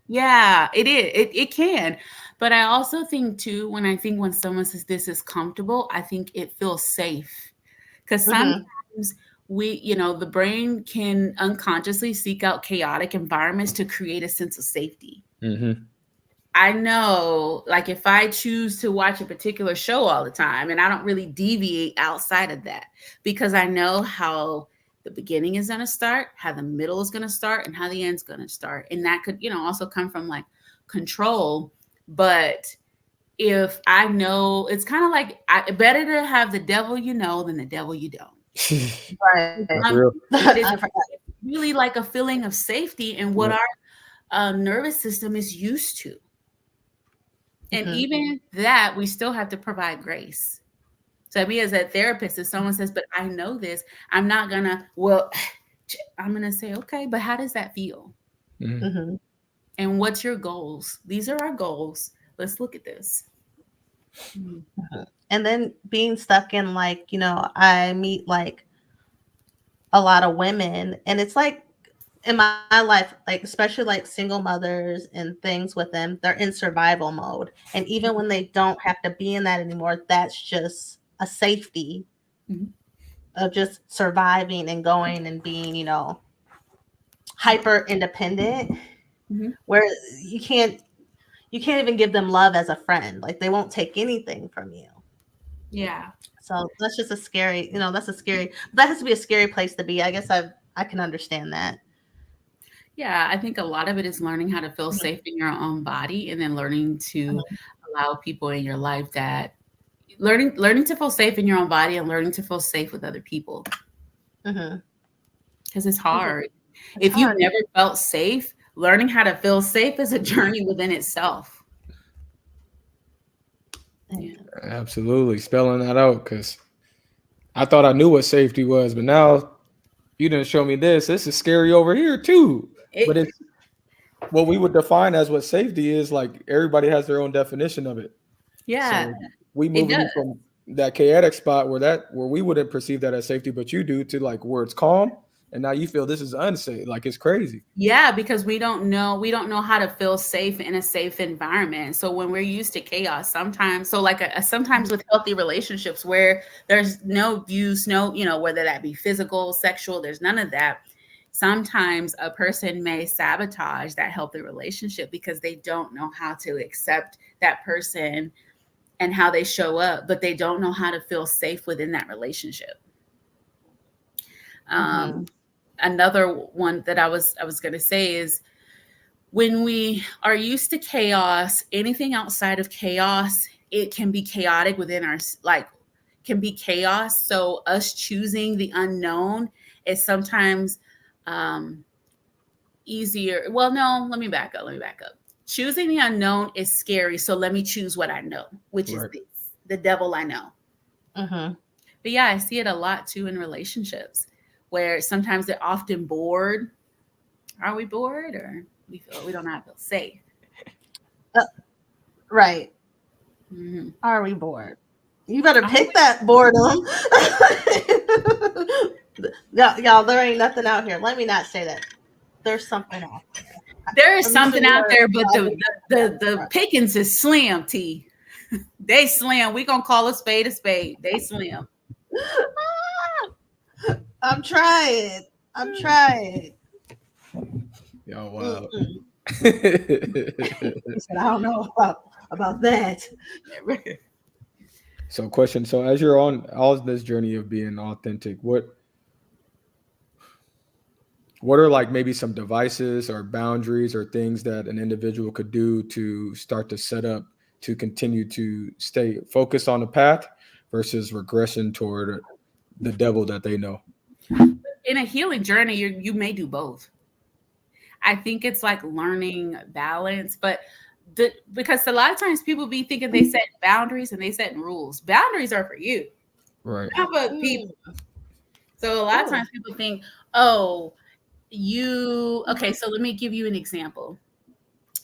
yeah, it is. It can. But I also think too, when someone says this is comfortable, I think it feels safe. Because Hmm. sometimes the brain can unconsciously seek out chaotic environments to create a sense of safety. Mhm. I know, like if I choose to watch a particular show all the time and I don't really deviate outside of that because I know how the beginning is going to start, how the middle is going to start, and how the end's going to start. And that could, also come from like control. But if I know, it's kind of like better to have the devil you know than the devil you don't. Right. That's real. It is I forgot. really like a feeling of safety and what Yep. our nervous system is used to. And Hmm. even that, we still have to provide grace. So me as a therapist, if someone says, but I know this, I'm not gonna, well, I'm gonna say, okay, but how does that feel? Mhm. Hmm. And what's your goals? These are our goals. Let's look at this. And then being stuck in, like, I meet like a lot of women, and it's like in my life, like especially like single mothers and things with them, they're in survival mode. And even when they don't have to be in that anymore, that's just a safety Mhm. of just surviving and going and being, hyper independent, Mhm. where you can't you can't even give them love as a friend. Like they won't take anything from you. Yeah. So that's just a scary, that has to be a scary place to be. I guess I can understand that. Yeah. I think a lot of it is learning how to feel Mhm. safe in your own body and then learning to allow people in your life that learning to feel safe in your own body and learning to feel safe with other people. Mhm. Because it's Mhm. hard. It's If you've hard. never felt safe, learning how to feel safe is a journey within itself. Yeah. Amen. Absolutely. Spelling that out because I thought I knew what safety was, but now you didn't show me this. This is scary over here too. But It, it's what we would define as what safety is. Like everybody has their own definition of it. yeah, So we it moving does. you from that chaotic spot where we wouldn't perceive that as safety, but you do, to like where it's calm, and now you feel this is unsafe. Like it's crazy. Yeah, because we don't know how to feel safe in a safe environment. So when we're used to chaos, sometimes, so like sometimes with healthy relationships where there's no abuse, no, whether that be physical, sexual, there's none of that. Sometimes a person may sabotage that healthy relationship because they don't know how to accept that person and how they show up, but they don't know how to feel safe within that relationship. Um, Mhm. Another one that I was going to say is when we are used to chaos, anything outside of chaos, it can be chaotic within our like can be chaos. So us choosing the unknown is sometimes um, easier. Well, no, let me back up. Let me back up. Choosing the unknown is scary. So let me choose what I know, which is Right. this, the devil I know. Mhm. But yeah, I see it a lot too in relationships where sometimes they're often bored Are we bored, or we don't not feel safe? Right. Mm-hmm. Are we bored? You better Are pick we? that boredom. Y'all, there ain't nothing out here. Let me not say that. There's something out there. There is I'm sure something out you're there, but the pickings is slim. T. They slim. We gonna call a spade a spade. They slim. I'm trying. I'm trying. Yo, wow. He said, I don't know about that. So, question. So, as you're on all this journey of being authentic, what are like maybe some devices or boundaries or things that an individual could do to start to set up to continue to stay focused on the path versus regression toward the devil that they know? In a healing journey, you may do both. I think it's like learning balance, but because a lot of times people be thinking they set boundaries and they set rules. Boundaries are for you, Right. not for people. So a lot of times people think, oh, okay, so let me give you an example.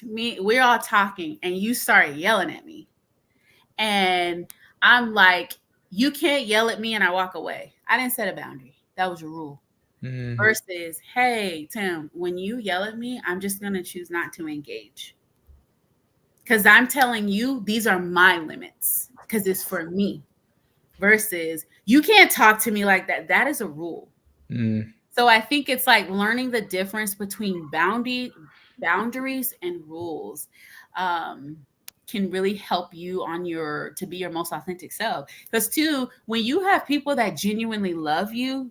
We're all talking and you start yelling at me. And I'm like, you can't yell at me, and I walk away. I didn't set a boundary. That was a rule. Mm. Versus, hey, Tim, when you yell at me, I'm just going to choose not to engage. Because I'm telling you, these are my limits because it's for me. Versus, you can't talk to me like that. That is a rule. Mm. So I think it's like learning the difference between boundaries and rules can really help you to be your most authentic self. Because too, when you have people that genuinely love you,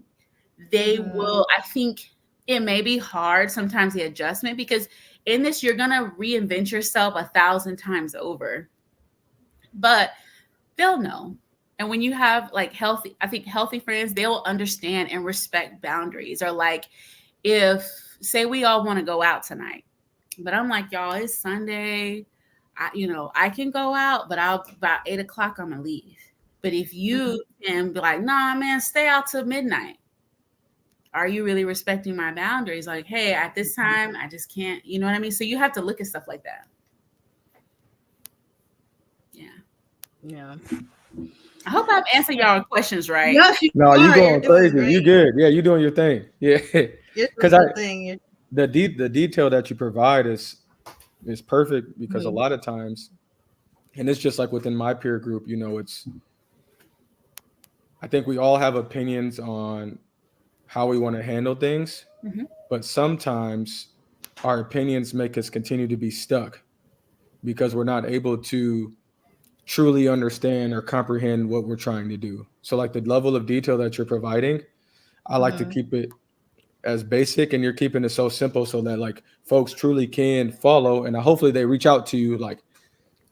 they will, I think it may be hard sometimes, the adjustment, because in this, you're going to reinvent yourself 1,000 times over, but they'll know. And when you have like healthy friends, they'll understand and respect boundaries. Or like, if say we all want to go out tonight, but I'm like, y'all, it's Sunday. I can go out, but about 8:00, I'm gonna leave. But if you can be like, nah, man, stay out till midnight. Are you really respecting my boundaries? Like, hey, at this time, I just can't, you know what I mean? So you have to look at stuff like that. Yeah. I hope I've answered y'all questions right. Yes, No, you going crazy. great. You good. Yeah, you doing your thing. Yeah. Because the detail that you provide is perfect, because a lot of times, and it's just like within my peer group, I think we all have opinions on how we want to handle things, but sometimes our opinions make us continue to be stuck because we're not able to truly understand or comprehend what we're trying to do. So like the level of detail that you're providing, I like to keep it as basic, and you're keeping it so simple so that like folks truly can follow, and hopefully they reach out to you. Like,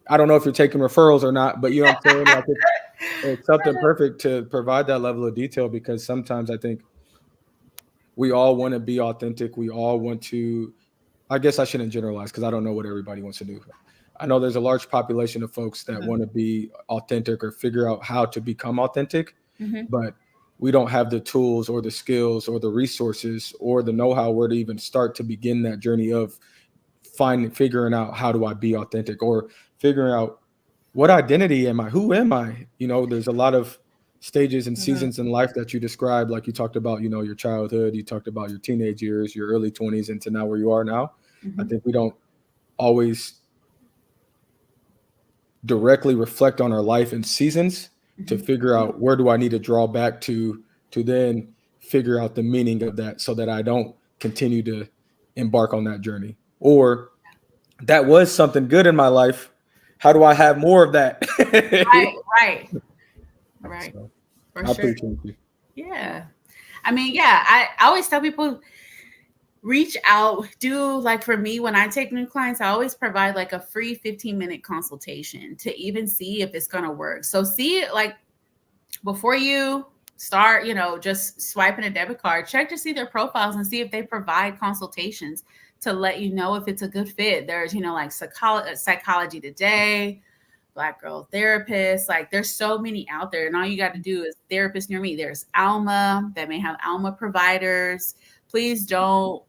I don't know if you're taking referrals or not, but you know what I'm saying? Like it's something perfect to provide that level of detail, because sometimes I think we all want to be authentic. We all want to, I guess I shouldn't generalize because I don't know what everybody wants to do. I know there's a large population of folks that want to be authentic or figure out how to become authentic, but we don't have the tools or the skills or the resources or the know-how where to even start to begin that journey of figuring out how do I be authentic, or figuring out what identity am I? Who am I? There's a lot of stages and seasons in life that you described, like you talked about, your childhood, you talked about your teenage years, your early 20s, into now where you are now. I think we don't always directly reflect on our life in seasons to figure out where do I need to draw back to then figure out the meaning of that, so that I don't continue to embark on that journey. Or that was something good in my life. How do I have more of that? Right. So, For I sure. appreciate you. Yeah. I mean, yeah, I always tell people, reach out. Like for me, when I take new clients, I always provide like a free 15-minute consultation to even see if it's going to work. So see, like before you start, just swiping a debit card, check to see their profiles and see if they provide consultations to let you know if it's a good fit. There's, like Psychology Today, Black Girl Therapist. Like there's so many out there, and all you got to do is therapists near me. There's Alma that may have Alma providers. Please don't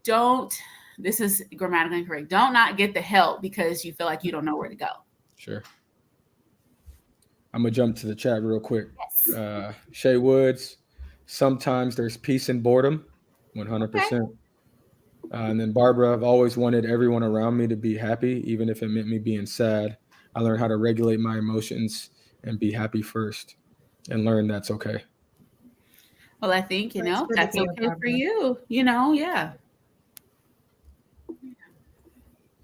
don't, this is grammatically incorrect, don't not get the help because you feel like you don't know where to go. Sure. I'm gonna jump to the chat real quick. Yes. Shay Woods. Sometimes there's peace in boredom. Okay. 100%. And then Barbara, I've always wanted everyone around me to be happy, even if it meant me being sad. I learned how to regulate my emotions and be happy first, and learn that's okay. Well, I think, That's good to that's hear, okay for Barbara. you, yeah.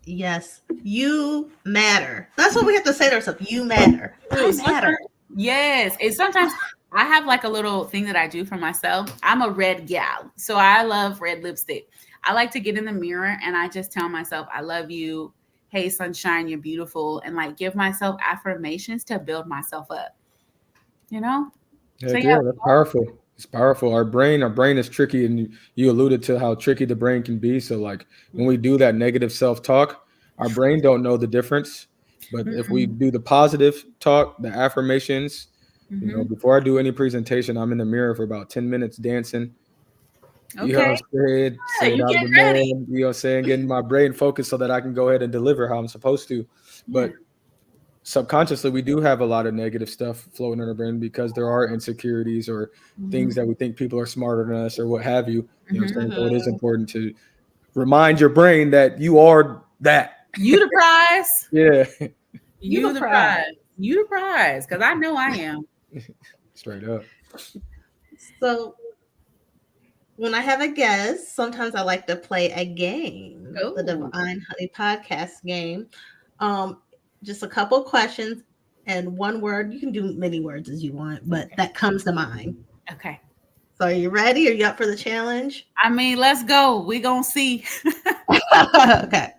Yes, you matter. That's what we have to say to ourselves. You matter. I matter. Yes. And sometimes I have like a little thing that I do for myself. I'm a red gal. So I love red lipstick. I like to get in the mirror and I just tell myself, I love you. Hey, sunshine, you're beautiful. And like give myself affirmations to build myself up, you know? So Heck yeah. yeah, that's powerful. It's powerful. Our brain is tricky, and you alluded to how tricky the brain can be. So like when we do that negative self-talk, our brain don't know the difference. But if we Mm-mm. do the positive talk, the affirmations, Mm-hmm. before I do any presentation, I'm in the mirror for about 10 minutes dancing. You know what I'm Okay. saying? Yeah, Saying you I'm get the ready. man, getting my brain focused so that I can go ahead and deliver how I'm supposed to. Yeah. But subconsciously we do have a lot of negative stuff floating in our brain because there are insecurities or things Mm-hmm. that we think people are smarter than us or what have you. You know what I'm Mm-hmm. saying? So it is Mhm. important to remind your brain that you are that. You the prize. Yeah. You You the the prize. prize. You the prize. Because I know I am. Straight up. So when I have a guest, sometimes I like to play a game, the Oh, Divine Honey podcast game. Um, just a couple questions and one word. You can do many words as you want, but okay. that comes to mind. Okay. So are you ready? Are you up for the challenge? I mean, let's go. We gonna see. Okay.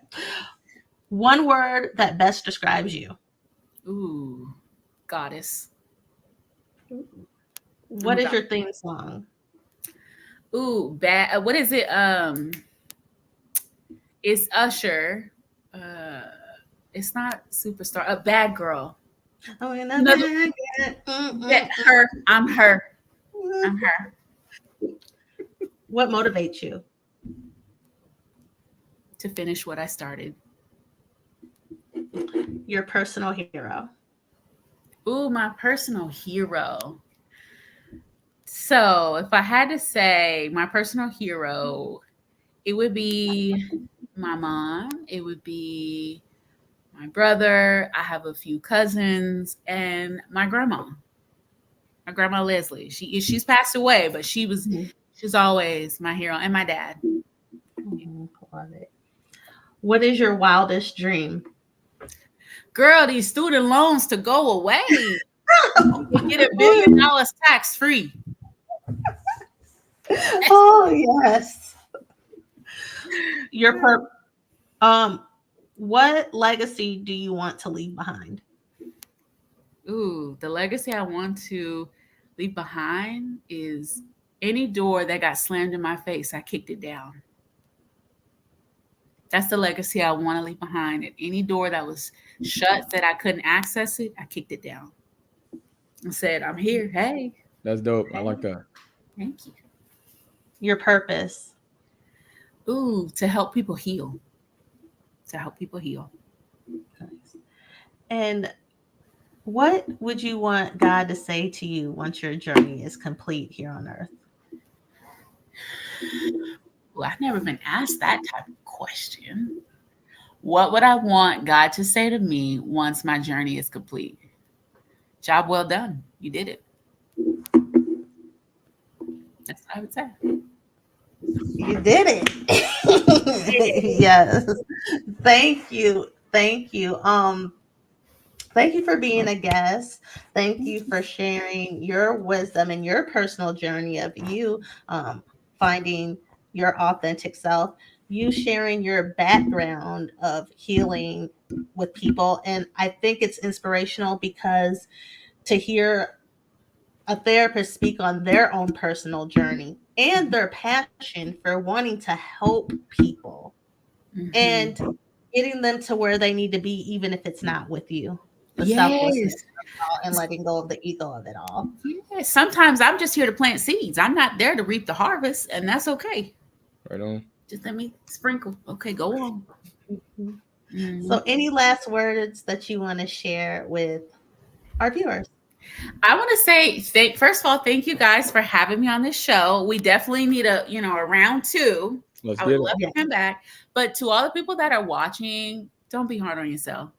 One word that best describes you. Ooh, goddess. What I'm is go- your theme song? Ooh, bad. What is it? It's Usher. Uh, it's not superstar. A bad girl. Oh, in the You know, bag. her. I'm her. Mm. I'm her. What motivates you? To finish what I started. Your personal hero. Ooh, my personal hero. So, if I had to say my personal hero, it would be my mom. It would be my brother. I have a few cousins and my grandma. My grandma Leslie. She's passed away, but she's always my hero and my dad. Love it. What is your wildest dream? Girl, these student loans to go away. We get $1 billion tax free. Oh yes. Your per what legacy do you want to leave behind? Ooh, the legacy I want to leave behind is any door that got slammed in my face, I kicked it down. That's the legacy I want to leave behind. And any door that was shut that I couldn't access it, I kicked it down and said, I'm here. Hey, That's dope. I hey, like that. thank you. Your purpose. Ooh, to help people heal. To help people heal. Nice. And what would you want God to say to you once your journey is complete here on earth? Ooh, I've never been asked that type of question. What would I want God to say to me once my journey is complete? Job well done. You did it. That's what I would say. You did it. Yes. Thank you. Thank you. Thank you for being a guest. Thank you for sharing your wisdom and your personal journey of you finding your authentic self, you sharing your background of healing with people. And I think it's inspirational because to hear a therapist speak on their own personal journey and their passion for wanting to help people Mm-hmm. and getting them to where they need to be, even if it's not with you. The selflessness Yes. and letting go of the ego of it all. Yes. Sometimes I'm just here to plant seeds. I'm not there to reap the harvest, and that's okay. Right on. Just let me sprinkle. Okay, go on. Mhm. Mhm. So, any last words that you want to share with our viewers? I want to say first of all, thank you guys for having me on this show. We definitely need a round two. Let's I would get it. love Yeah. to come back. But to all the people that are watching, don't be hard on yourself.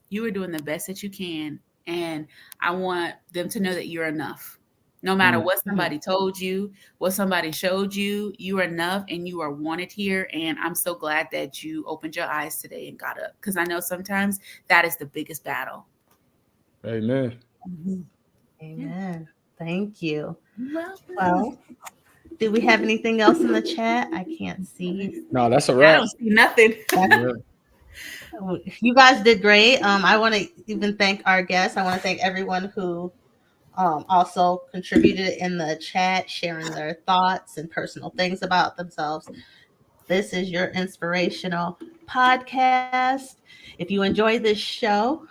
You are doing the best that you can. And I want them to know that you're enough. No matter Mm. what Mhm. somebody told you, what somebody showed you, you are enough and you are wanted here. And I'm so glad that you opened your eyes today and got up. Because I know sometimes that is the biggest battle. Amen. Mhm. Yeah. Amen. Thank you. You're welcome. Well, do we have anything else in the chat? I can't see. No, that's a I wrap. don't see nothing. Yeah. You guys did great. I want to even thank our guests. I want to thank everyone who also contributed in the chat, sharing their thoughts and personal things about themselves. This is your inspirational podcast. If you enjoy this show,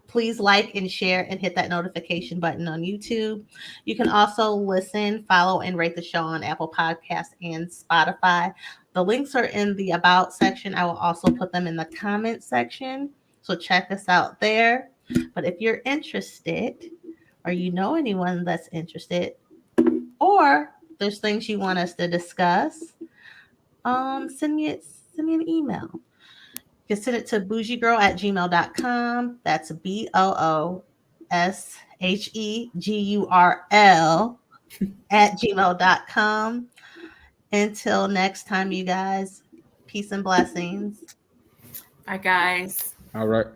please like and share and hit that notification button on YouTube. You can also listen, follow, and rate the show on Apple Podcasts and Spotify. The links are in the About section. I will also put them in the comment section. So check us out there. But if you're interested, or you know anyone that's interested, or there's things you want us to discuss, send me an email. You can send it to bougiegirl@gmail.com. That's BOOSHEGURL @gmail.com. Until next time, you guys, peace and blessings. Bye, guys. All right.